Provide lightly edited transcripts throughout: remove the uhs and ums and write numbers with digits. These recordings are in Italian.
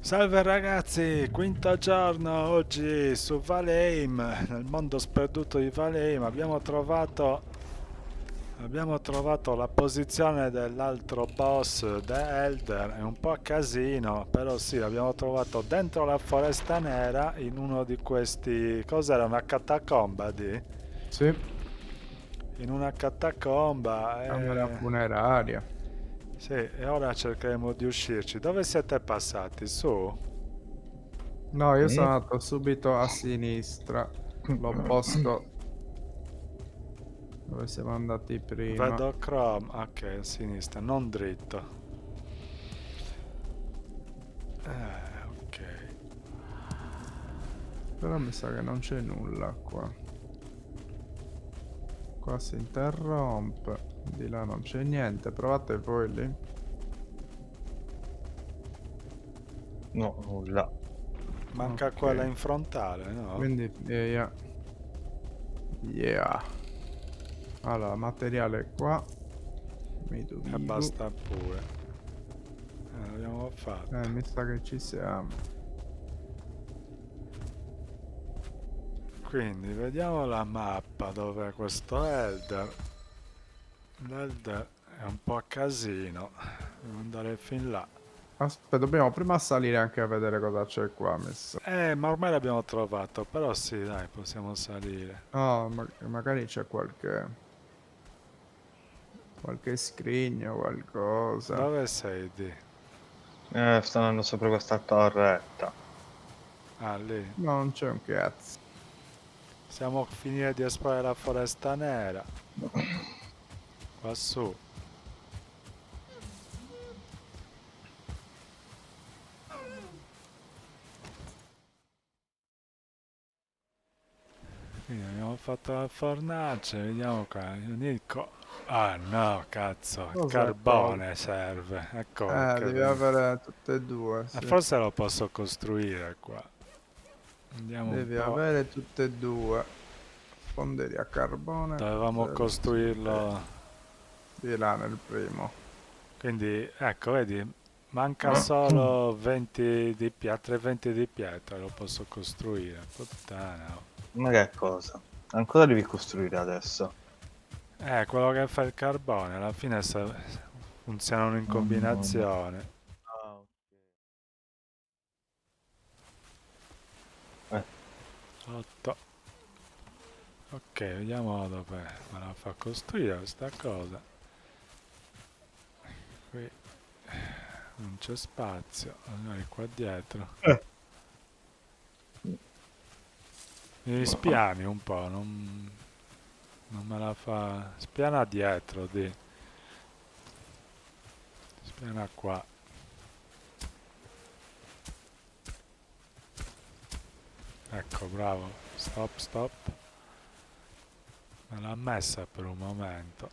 Salve ragazzi, quinto giorno oggi su Valheim, nel mondo sperduto di Valheim. Abbiamo trovato la posizione dell'altro boss, The Elder. È un po' a casino, però sì, l'abbiamo trovato dentro la foresta nera in uno di questi... Cos'era? Una catacomba di? Sì, In una catacomba camera e... funeraria. Sì, e ora cercheremo di uscirci. Dove siete passati? Su? No, io Mm. sono andato subito a sinistra, l'opposto dove siamo andati prima. Vedo Chrome, ok, a sinistra, non dritto. Ok. Però mi sa che non c'è nulla qua. Qua si interrompe, di là non c'è niente. Provate voi lì. No, nulla. Manca Ok, quella in frontale, no? quindi yeah. Yeah. Allora, materiale qua. Midu E midu. basta pure. L'abbiamo fatto. Mi sa che ci siamo. Quindi vediamo la mappa dove è questo Elder. L'Elder è un po' a casino. Devo andare fin là. Aspetta, dobbiamo prima salire anche a vedere cosa c'è qua, mi sa. Ma ormai l'abbiamo trovato. Però sì, dai, possiamo salire. No, magari c'è qualche scrigno, qualcosa. Dove sei di? Sto andando sopra questa torretta. Ah, lì. No, non c'è un cazzo. Siamo finiti di esplorare la foresta nera. Qua su. Quindi abbiamo fatto la fornace, vediamo qua. Ah no, cazzo, il Cos'è carbone serve. Ecco perché devi venuto. avere tutte e due, sì. Forse lo posso costruire qua. Andiamo un Devi po'. avere tutte e due. Fonderi a carbone. Dovevamo costruirlo. Di là nel primo. Quindi, ecco, vedi, manca solo 20 di pietra, altre 20 di pietra, lo posso costruire. Puttana. Oh. Ma che cosa? Ancora devi costruire adesso. Quello che fa il carbone, alla fine funzionano in Mm. combinazione. Ah, ok. 8. Ok, vediamo dove me la fa costruire questa cosa. Qui non c'è spazio, magari qua dietro. Mi spiani un po', non me la fa. Spiana dietro, di. Spiana qua. Ecco, bravo. Stop, stop. Me l'ha messa per un momento.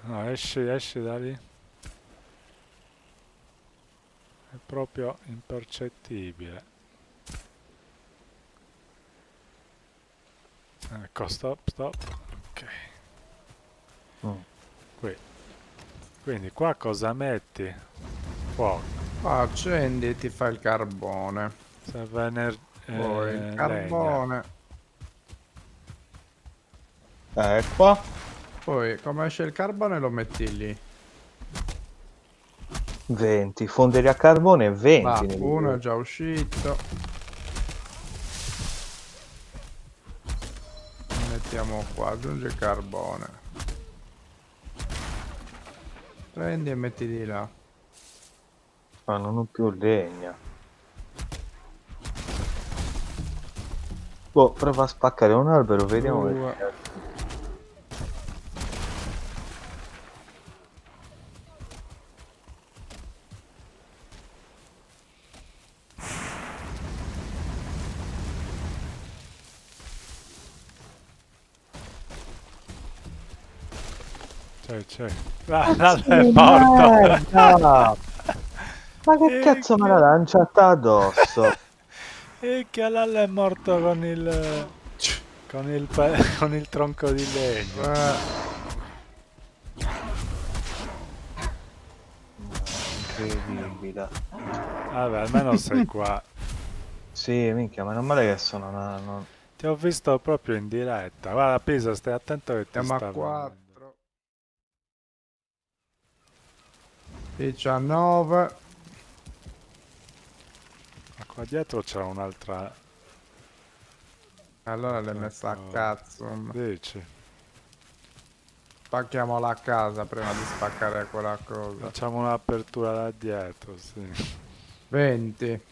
No, esci da lì. È proprio impercettibile. Ecco, stop, stop. Ok. Mm. Qui. Quindi qua cosa metti? Fuoco. Qua accendi e ti fa il carbone. Serve Poi il legna. carbone. Qua. Poi come esce il carbone lo metti lì. 20. Fonderi a carbone 20. Va, ne uno è devi- già uscito. Mettiamo qua, aggiungi il carbone. Prendi e metti di là. Ah, non ho più legna. Boh, prova a spaccare un albero, vediamo. Due. C'è. Ah, è morto. Merda! Ma che E cazzo me che... l'ha lanciata addosso? E che Lalla è morto con il... con il tronco di legno. Incredibile. Vabbè, almeno sei qua. Sì, minchia, ma non male che sono Ti ho visto proprio in diretta. Guarda, Pisa, stai attento che ti Siamo a sta venendo. 4. 19. Ma qua dietro c'è un'altra... Allora l'hai messa a cosa. cazzo. Dici? Spacchiamo la casa prima di spaccare quella cosa. Facciamo un'apertura da dietro, sì. 20.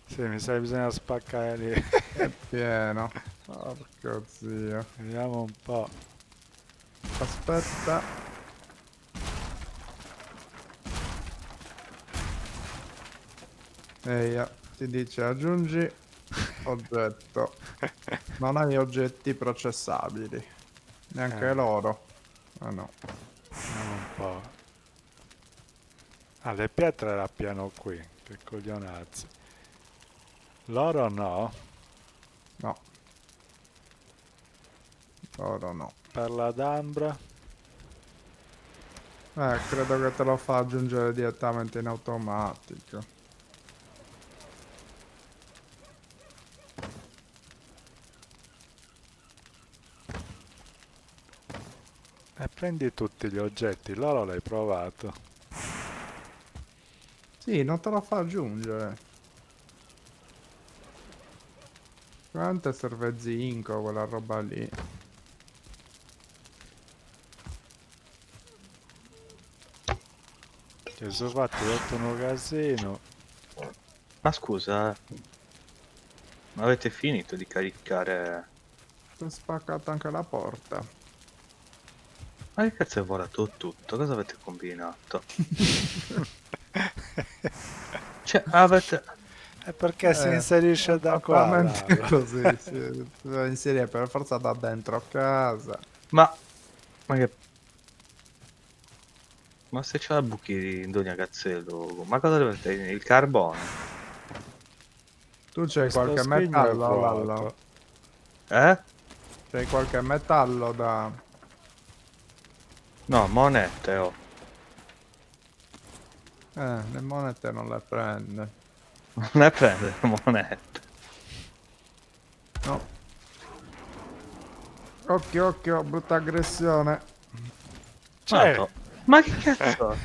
Sì, mi sa che bisogna spaccare lì. È pieno. Porco zio. Vediamo un po'. Aspetta. Ehi, ti dice aggiungi oggetto. Non hai oggetti processabili. Neanche loro. Ah no. Vediamo un po'. Ah, le pietre era pieno qui. Che coglionazzi. L'oro no. No. Loro no. Perla d'ambra. Credo che te lo fa aggiungere direttamente in automatico. E prendi tutti gli oggetti. L'oro l'hai provato. Sì, non te lo fa aggiungere. Quante serve zinco, quella roba lì? Gesù fatti detto un casino. Ma scusa, ma avete finito di caricare? Si è spaccata anche la porta. Ma che cazzo è volato tutto? Cosa avete combinato? Cioè, avete... È perché si inserisce da qua. Esattamente Lava. così, si deve inserire per forza da dentro casa. Ma che... Ma se c'ha buchi in Donia Cazzello, ma cosa dovete... Il carbone? Tu c'hai Questo qualche scrigno è metallo, vuoto. Lallo? Eh? C'hai qualche metallo da... No, monete, oh. Le monete non le prende. Non ne prende le monete. No. Occhio, occhio, brutta aggressione. Cioè, Ma che cazzo?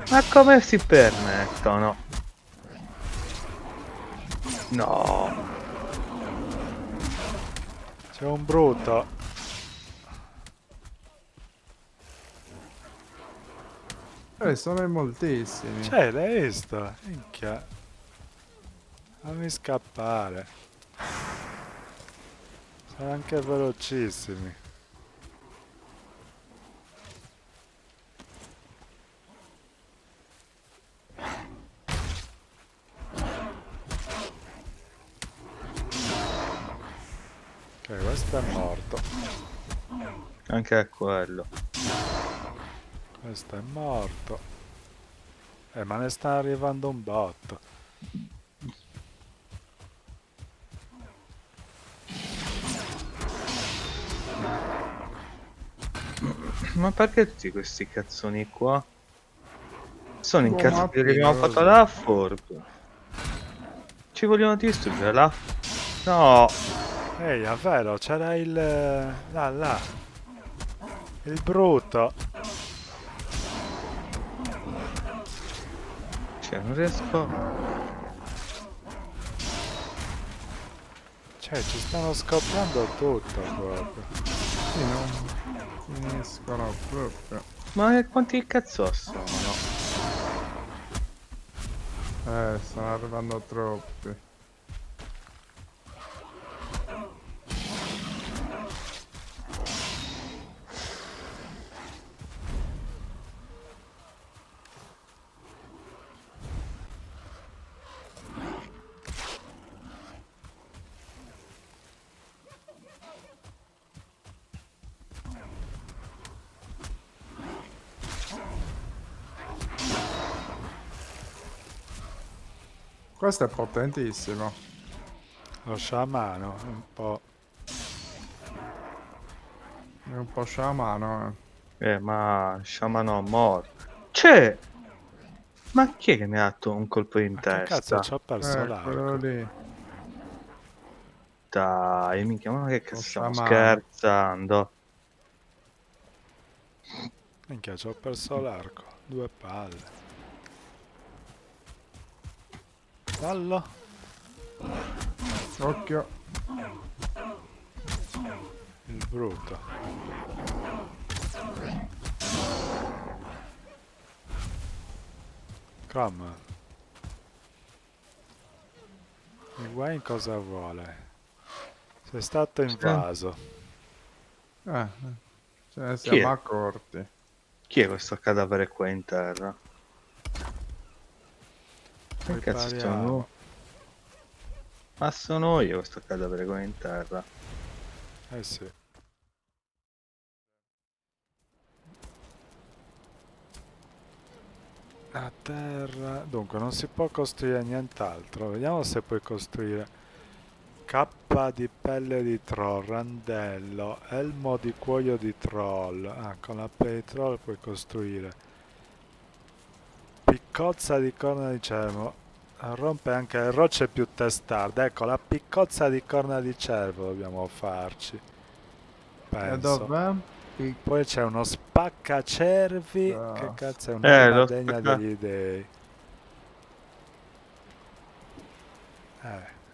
Ma come si permettono? No. c'è un brutto. Sono in moltissimi. Cioè, l'hai visto? Minchia. Fammi scappare. Sono anche velocissimi. Ok, questo è morto. Anche a quello. Questo è morto. Ma ne sta arrivando un botto. Ma perché tutti questi cazzoni qua? Sono Buon incazzati perché mattino, abbiamo fatto così. la Ford. Ci vogliono distruggere la... No. Ehi, è vero, c'era il... là. Il brutto. Cioè, non riesco... Cioè, ci stanno scoppiando tutto proprio. Sì, non finiscono proprio. Ma quanti cazzo sono? Stanno arrivando troppi. Questo è potentissimo. Lo sciamano, un po'. È un po' sciamano, Ma sciamano mor. C'è! Ma chi è che mi ha dato un colpo in Ma che cazzo, testa? ci ho perso Eccolo l'arco. lì. Dai, minchia, ma che Lo cazzo stiamo sciamano. scherzando? Minchia, ci ho perso l'arco. Due palle. Fallo. Occhio. Il brutto. Come? Il Wayne cosa vuole? Sei stato invaso. Ce ne Chi siamo è? accorti. Chi è questo cadavere qua in terra? Che cazzo Ripariamo. sono? Ma sono io questo cadavere qua in terra. Eh sì. A terra. Dunque, non si può costruire nient'altro. Vediamo se puoi costruire cappa di pelle di troll, randello, elmo di cuoio di troll. Ah, con la pelle di troll puoi costruire piccozza di corna di cervo. Rompe anche le rocce più testarde. Ecco, la piccozza di corna di cervo dobbiamo farci. E Penso. dov'è? Poi c'è uno spaccacervi. Che Picca. cazzo è un'arma Lo degna spacca... degli dei.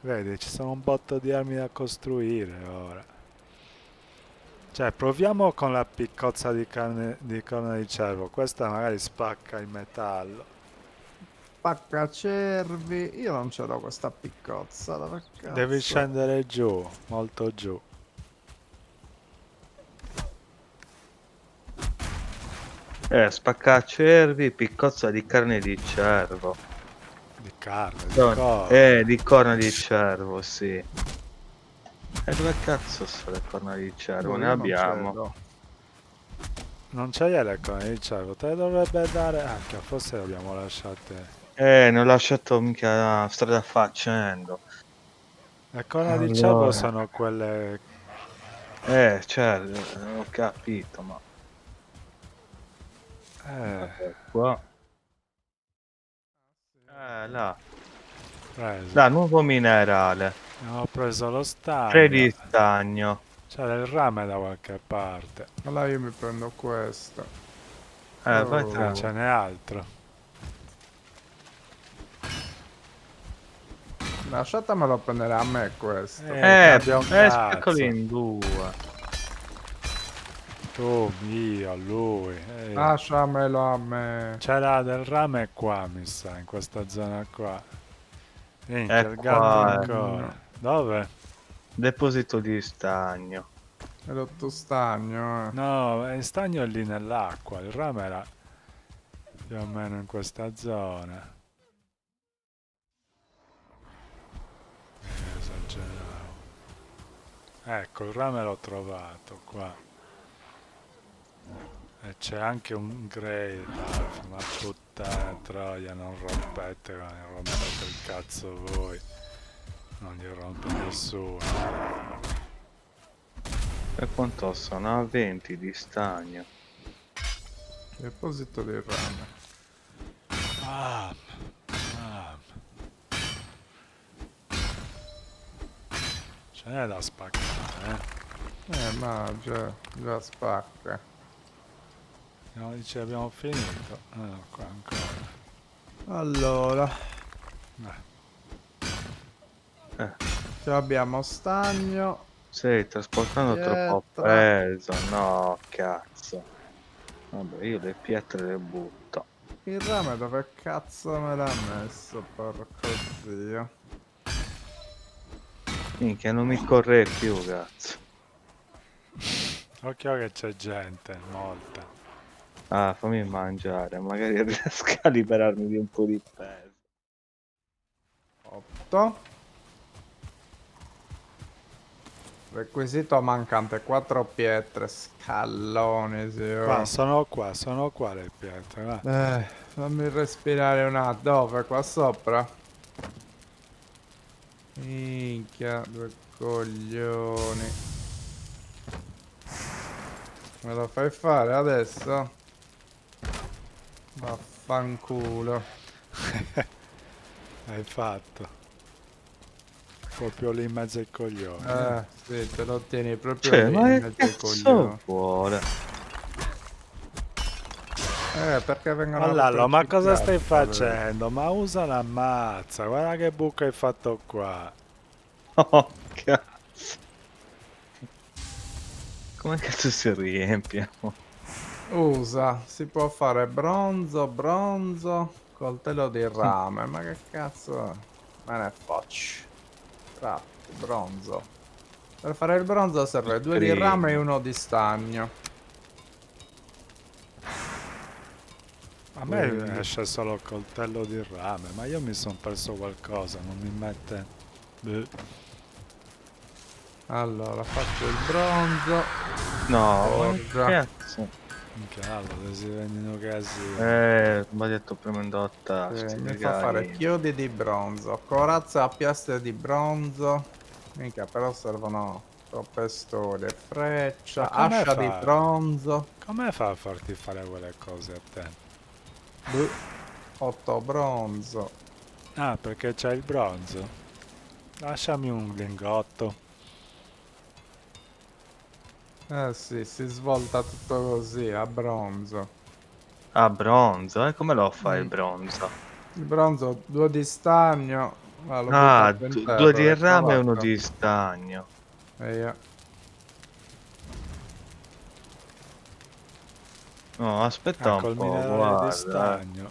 Vedi, ci sono un botto di armi da costruire ora. Cioè, proviamo con la piccozza di carne di corna di cervo. Questa magari spacca il metallo. Spaccacervi. Io non ce l'ho questa piccozza. Dove Devi cazzo è? scendere giù, molto giù. Spaccacervi, piccozza di carne di cervo. Di carne, di corna. Di corna di cervo, sì. E dove cazzo sono le corna di cervo? Boh, Ne io non ce abbiamo. l'ho. Non c'è le corna di cervo, te le dovrebbe dare. Ah, che forse le abbiamo lasciate. Ne ho lasciato mica strada facendo. Le corna di cervo Allora. sono quelle. Certo, ho capito, ma... Eh, Vabbè, qua... là. preso. Là, nuovo minerale. Abbiamo preso lo 3 stagno. di stagno. C'è del rame da qualche parte. Allora io mi prendo questo. Vai Ah, tra... Oh. ce n'è altro. Lasciatemelo prendere a me questo. Cambia un Spaccalo cazzo. in due. Tu, io, lui. Lasciamelo a me. C'era del rame qua, mi sa, in questa zona qua. Minchia, È il gatto qua, ancora. Dove? deposito di stagno. È rotto stagno, No, è in stagno lì nell'acqua. Il rame era più o meno in questa zona. Esageravo. Ecco, il rame l'ho trovato qua. E c'è anche un grey, dai, ma puttana troia, non rompete, il cazzo voi. Non gli rompe nessuno. E quanto sono? A 20 di stagno. Deposito di rame. Ah, ah. Ce n'è da spaccare, Ma già spacca. No, dice abbiamo finito. No, qua ancora. Allora, Eh, ce l'abbiamo stagno, stai trasportando troppo pietra. peso. No, cazzo. Vabbè, io le pietre le butto. Il rame dove cazzo me l'ha messo, porco dio. Minchia, non mi corre più, cazzo. Occhio che c'è gente, molta. Ah, fammi mangiare, magari riesco a liberarmi di un po' di peso. 8. Requisito mancante 4 pietre, scalloni, Qua, zio. sono qua le pietre, va. Fammi respirare un attimo. Dove? Qua sopra? Minchia, due coglioni. Me lo fai fare adesso? Vaffanculo. Hai fatto. Proprio lì in mezzo ai coglioni. Sì, te lo tieni proprio Cioè, lì ma in che mezzo ai cazzo coglioni. vuole? Perché vengono a Allora, rompere ma il cosa stai cazzo, vabbè. facendo? Ma usa la mazza, guarda che buco hai fatto qua. Oh, cazzo. Come cazzo si riempie? Usa, si può fare bronzo, coltello di rame. Ma che cazzo me ne faccio? Craft, bronzo. Per fare il bronzo serve 2 di rame e Screen. 1 di stagno. A me Quindi, esce solo il coltello di rame, ma io mi sono perso qualcosa, non mi mette... allora, faccio il bronzo. No, ma che Forgia. cazzo? Cavolo, si vendono casini. Sbagliato premendo a tasti, Mi fa fare regali. chiodi di bronzo, corazza a piastre di bronzo. Minchia, però servono troppe storie. Ma Freccia, come ascia di fa? bronzo. Come fa a farti fare quelle cose a te? 8 bronzo. Ah, perché c'è il bronzo? Lasciami un lingotto. Eh sì, si svolta tutto così, a bronzo. Ah, bronzo, come lo fa il Mm. bronzo? Il bronzo, 2 di stagno. Ah, l'ho Ah, buttato in due terra, di l'hai rame e uno trovato? di stagno. E io. No, aspetta Ah, un col po', minerale di guarda. stagno.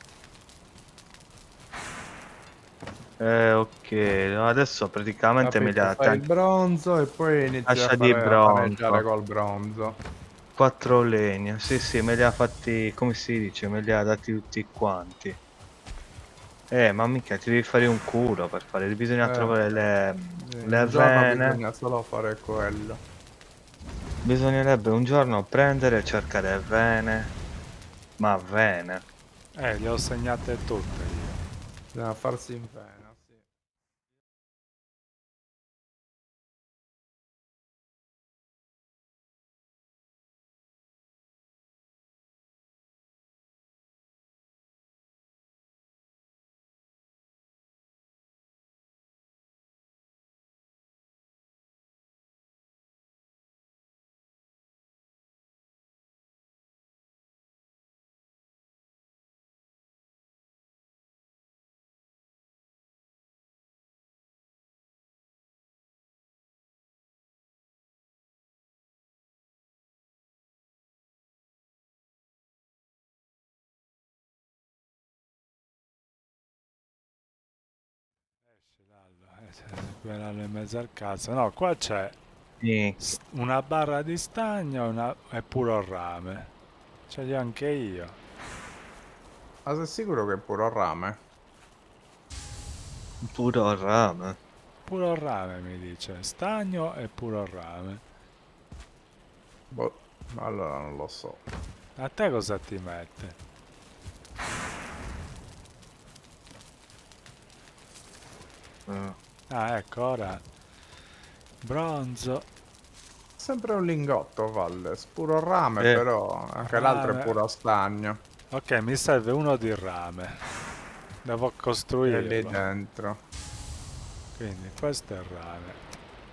Ok, adesso praticamente me li Capito? ha Fai il tanti. bronzo e poi inizi a Ascia di fare a paneggiare bronzo, col bronzo. 4 legna. Sì, sì, me li ha fatti, come si dice, me li ha dati tutti quanti. Ma mica ti devi fare un culo per fare, bisogna Eh, trovare le un giorno vene. bisogna solo fare quello. Bisognerebbe un giorno prendere e cercare vene, ma vene. Le ho segnate tutte io. Bisogna farsi in pena, sì. Esci, Lallo, quello in mezzo al cazzo. No, qua c'è Minchia. una barra di stagno e puro rame. Ce li ho anche io. Ma sei sicuro che è puro rame? Puro rame. Puro rame mi dice. Stagno e puro rame. Boh, allora non lo so. A te cosa ti mette? Eh. Ah, ecco, ora. Bronzo, Sempre un lingotto, Valles. Puro rame, Eh, però anche l'altro è rame. puro stagno. Ok, mi serve uno di rame. Devo È lì costruirlo. dentro. Quindi questo è il rame.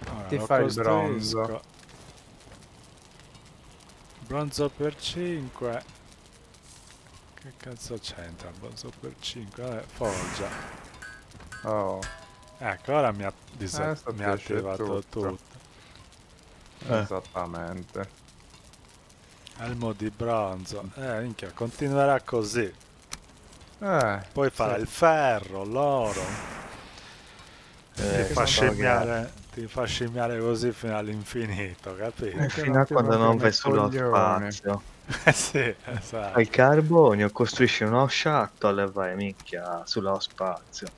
Ora Ti lo fai il bronzo. costruisco. Bronzo per 5. Che cazzo c'entra? Bronzo per 5. Vabbè, forgia. Oh, Ecco, ora adesso mi ti ha esce attivato tutto. tutto. eh. Esattamente. Elmo di bronzo. Minchia, continuerà così. Poi farà Sì. il ferro, l'oro. Finché non ti, Ti fa scimmiare così fino all'infinito, capito? finché Fino non a ti quando non rompiano vai i sullo coglioni. spazio. Sì, Fai esatto. carbonio, costruisci uno shuttle e vai minchia sullo spazio.